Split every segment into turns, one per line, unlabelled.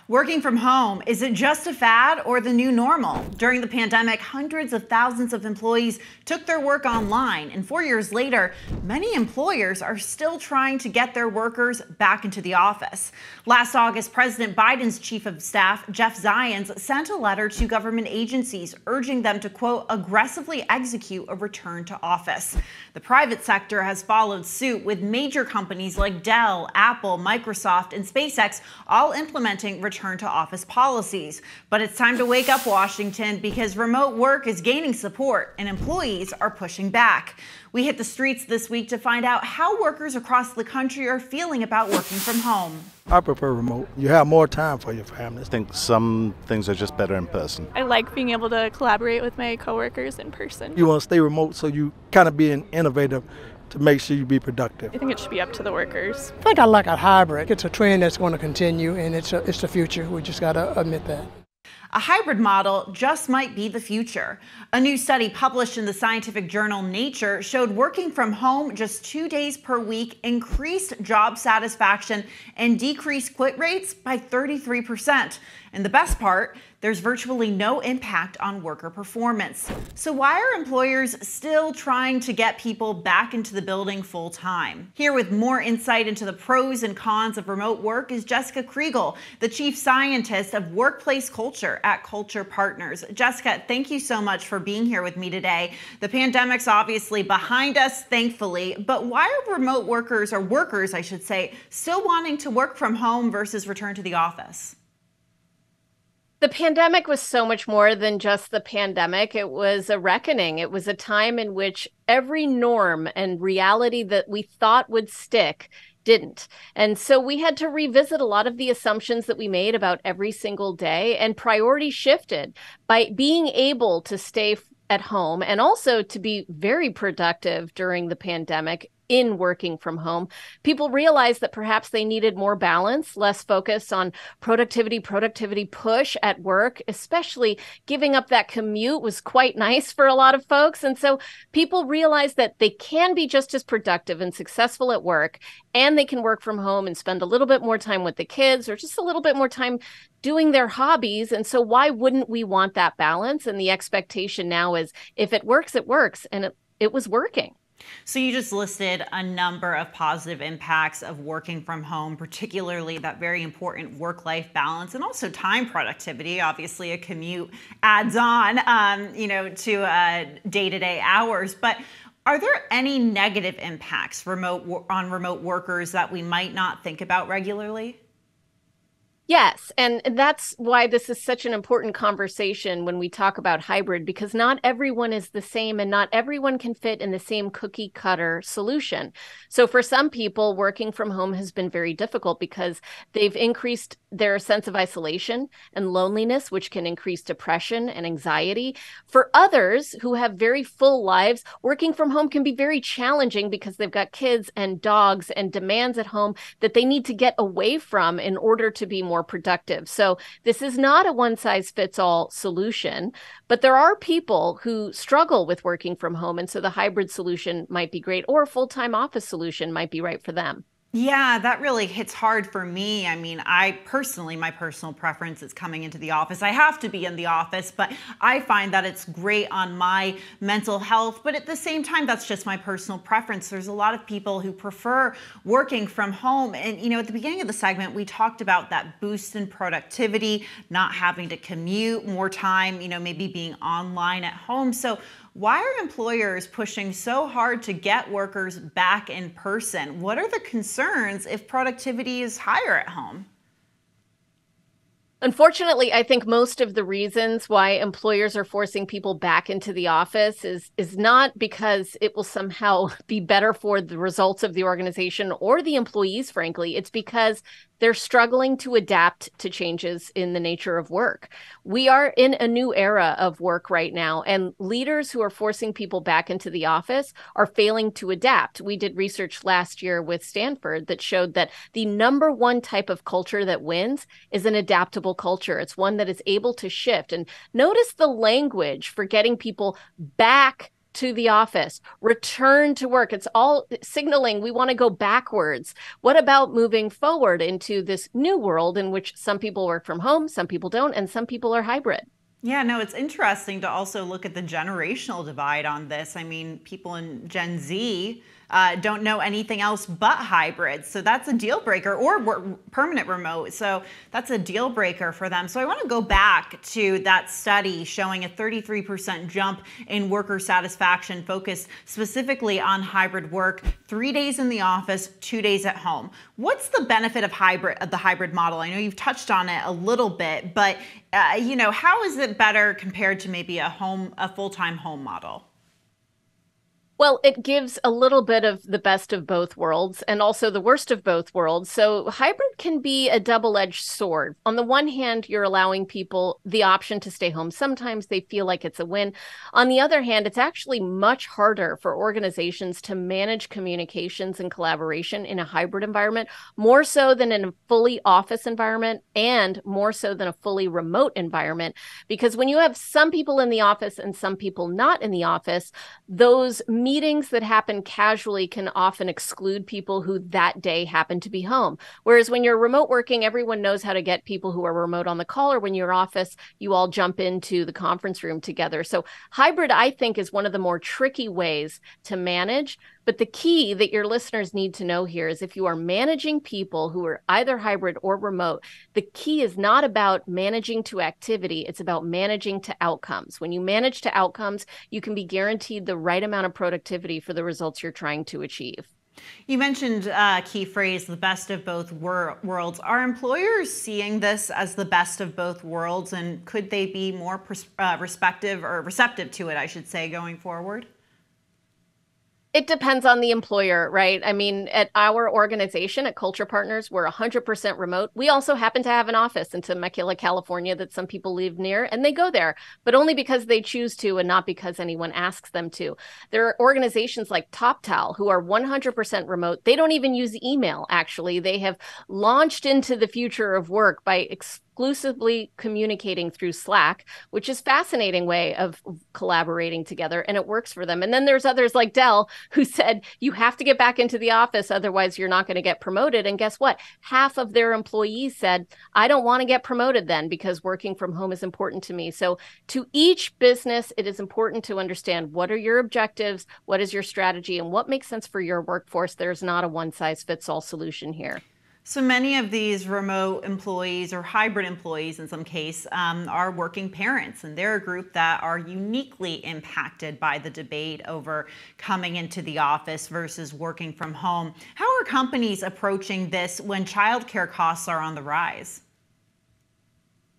Working from home, is it just a fad or the new normal? During the pandemic, hundreds of thousands of employees took their work online, and 4 years later, many employers are still trying to get their workers back into the office. Last August, President Biden's chief of staff, Jeff Zients, sent a letter to government agencies urging them to, quote, aggressively execute a return to office. The private sector has followed suit, with major companies like Dell, Apple, Microsoft, and SpaceX all implementing return to office policies. But it's time to wake up, Washington, because remote work is gaining support and employees are pushing back. We hit the streets this week to find out how workers across the country are feeling about working from home.
I prefer remote. You have more time for your family.
I think some things are just better in person.
I like being able to collaborate with my coworkers in person.
You want to stay remote so you kind of being innovative to make sure you be productive.
I think it should be up to the workers.
I think I like a hybrid. It's a trend that's going to continue, and it's the future. We just got to admit that.
A hybrid model just might be the future. A new study published in the scientific journal Nature showed working from home just 2 days per week increased job satisfaction and decreased quit rates by 33%. And the best part, there's virtually no impact on worker performance. So why are employers still trying to get people back into the building full time? Here with more insight into the pros and cons of remote work is Jessica Kriegel, the chief scientist of workplace culture at Culture Partners. Jessica, thank you so much for being here with me today. The pandemic's obviously behind us, thankfully, but why are remote workers, or workers, I should say, still wanting to work from home versus return to the office?
The pandemic was so much more than just the pandemic. It was a reckoning. It was a time in which every norm and reality that we thought would stick didn't. And so we had to revisit a lot of the assumptions that we made about every single day, and priorities shifted by being able to stay at home and also to be very productive during the pandemic. In working from home, people realized that perhaps they needed more balance, less focus on productivity push at work, especially giving up that commute was quite nice for a lot of folks. And so people realized that they can be just as productive and successful at work, and they can work from home and spend a little bit more time with the kids or just a little bit more time doing their hobbies. And so why wouldn't we want that balance? And the expectation now is if it works, it works. And it was working.
So you just listed a number of positive impacts of working from home, particularly that very important work-life balance and also time productivity. Obviously, a commute adds on, to day-to-day hours. But are there any negative impacts on remote workers that we might not think about regularly?
Yes, and that's why this is such an important conversation when we talk about hybrid, because not everyone is the same and not everyone can fit in the same cookie cutter solution. So for some people, working from home has been very difficult because they've increased their sense of isolation and loneliness, which can increase depression and anxiety. For others who have very full lives, working from home can be very challenging because they've got kids and dogs and demands at home that they need to get away from in order to be more productive. So this is not a one-size-fits-all solution, but there are people who struggle with working from home. And so the hybrid solution might be great, or a full-time office solution might be right for them.
Yeah, that really hits hard for me. I mean, my personal preference is coming into the office. I have to be in the office, but I find that it's great on my mental health. But at the same time, that's just my personal preference. There's a lot of people who prefer working from home. And, at the beginning of the segment, we talked about that boost in productivity, not having to commute, more time, maybe being online at home. So why are employers pushing so hard to get workers back in person? What are the concerns if productivity is higher at home?
Unfortunately, I think most of the reasons why employers are forcing people back into the office is not because it will somehow be better for the results of the organization or the employees, frankly. It's because they're struggling to adapt to changes in the nature of work. We are in a new era of work right now, and leaders who are forcing people back into the office are failing to adapt. We did research last year with Stanford that showed that the number one type of culture that wins is an adaptable culture. It's one that is able to shift. And notice the language for getting people back to the office, return to work. It's all signaling we want to go backwards. What about moving forward into this new world in which some people work from home, some people don't, and some people are hybrid?
Yeah, no, it's interesting to also look at the generational divide on this. I mean, people in Gen Z don't know anything else but hybrid. So that's a deal breaker, or permanent remote. So that's a deal breaker for them. So I want to go back to that study showing a 33% jump in worker satisfaction focused specifically on hybrid work, 3 days in the office, 2 days at home. What's the benefit of the hybrid model? I know you've touched on it a little bit, but how is it better compared to maybe a full-time home model?
Well, it gives a little bit of the best of both worlds and also the worst of both worlds. So hybrid can be a double-edged sword. On the one hand, you're allowing people the option to stay home. Sometimes they feel like it's a win. On the other hand, it's actually much harder for organizations to manage communications and collaboration in a hybrid environment, more so than in a fully office environment and more so than a fully remote environment. Because when you have some people in the office and some people not in the office, those meetings that happen casually can often exclude people who that day happen to be home. Whereas when you're remote working, everyone knows how to get people who are remote on the call, or when you're office, you all jump into the conference room together. So hybrid, I think, is one of the more tricky ways to manage. But the key that your listeners need to know here is if you are managing people who are either hybrid or remote, the key is not about managing to activity, it's about managing to outcomes. When you manage to outcomes, you can be guaranteed the right amount of productivity for the results you're trying to achieve.
You mentioned a key phrase, the best of both worlds. Are employers seeing this as the best of both worlds, and could they be more receptive to it, I should say, going forward?
It depends on the employer, right? I mean, at our organization, at Culture Partners, we're 100% remote. We also happen to have an office in Temecula, California that some people live near, and they go there, but only because they choose to and not because anyone asks them to. There are organizations like TopTal who are 100% remote. They don't even use email, actually. They have launched into the future of work by exclusively communicating through Slack, which is a fascinating way of collaborating together, and it works for them. And then there's others like Dell who said, you have to get back into the office, otherwise you're not going to get promoted. And guess what? Half of their employees said, I don't want to get promoted then because working from home is important to me. So to each business, it is important to understand what are your objectives, what is your strategy, and what makes sense for your workforce. There's not a one-size-fits-all solution here.
So many of these remote employees, or hybrid employees in some case, are working parents, and they're a group that are uniquely impacted by the debate over coming into the office versus working from home. How are companies approaching this when childcare costs are on the rise?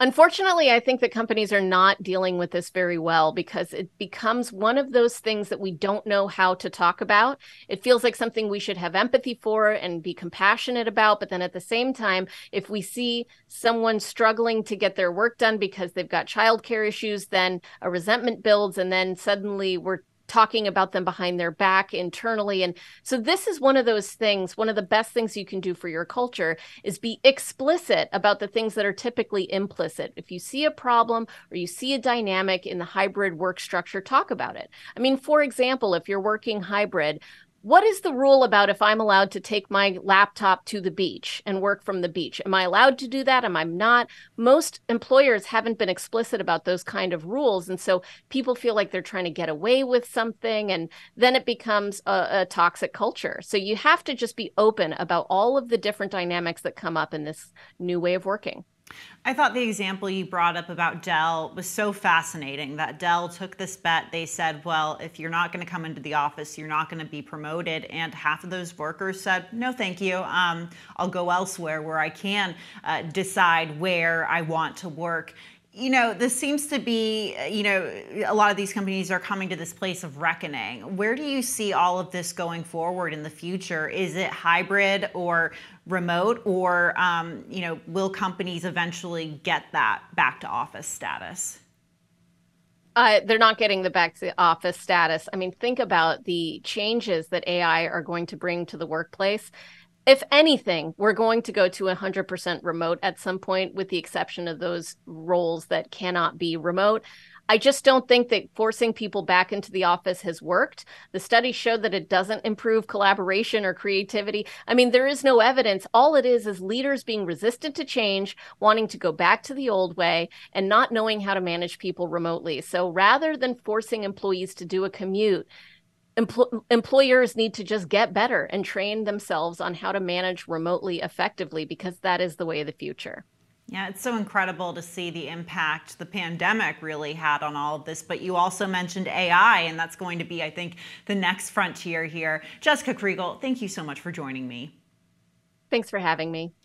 Unfortunately, I think that companies are not dealing with this very well because it becomes one of those things that we don't know how to talk about. It feels like something we should have empathy for and be compassionate about. But then at the same time, if we see someone struggling to get their work done because they've got childcare issues, then a resentment builds, and then suddenly we're talking about them behind their back internally. And so this is one of those things, one of the best things you can do for your culture is be explicit about the things that are typically implicit. If you see a problem or you see a dynamic in the hybrid work structure, talk about it. I mean, for example, if you're working hybrid, what is the rule about if I'm allowed to take my laptop to the beach and work from the beach? Am I allowed to do that? Am I not? Most employers haven't been explicit about those kind of rules. And so people feel like they're trying to get away with something, and then it becomes a toxic culture. So you have to just be open about all of the different dynamics that come up in this new way of working.
I thought the example you brought up about Dell was so fascinating, that Dell took this bet. They said, well, if you're not going to come into the office, you're not going to be promoted. And half of those workers said, no, thank you. I'll go elsewhere where I can decide where I want to work. You know, this seems to be, a lot of these companies are coming to this place of reckoning. Where do you see all of this going forward in the future? Is it hybrid or remote, or, will companies eventually get that back to office status?
They're not getting the back to office status. I mean, think about the changes that AI are going to bring to the workplace. If anything, we're going to go to 100% remote at some point, with the exception of those roles that cannot be remote. I just don't think that forcing people back into the office has worked. The studies show that it doesn't improve collaboration or creativity. I mean, there is no evidence. All it is leaders being resistant to change, wanting to go back to the old way, and not knowing how to manage people remotely. So rather than forcing employees to do a commute, employers need to just get better and train themselves on how to manage remotely effectively, because that is the way of the future.
Yeah, it's so incredible to see the impact the pandemic really had on all of this. But you also mentioned AI, and that's going to be, I think, the next frontier here. Jessica Kriegel, thank you so much for joining me.
Thanks for having me.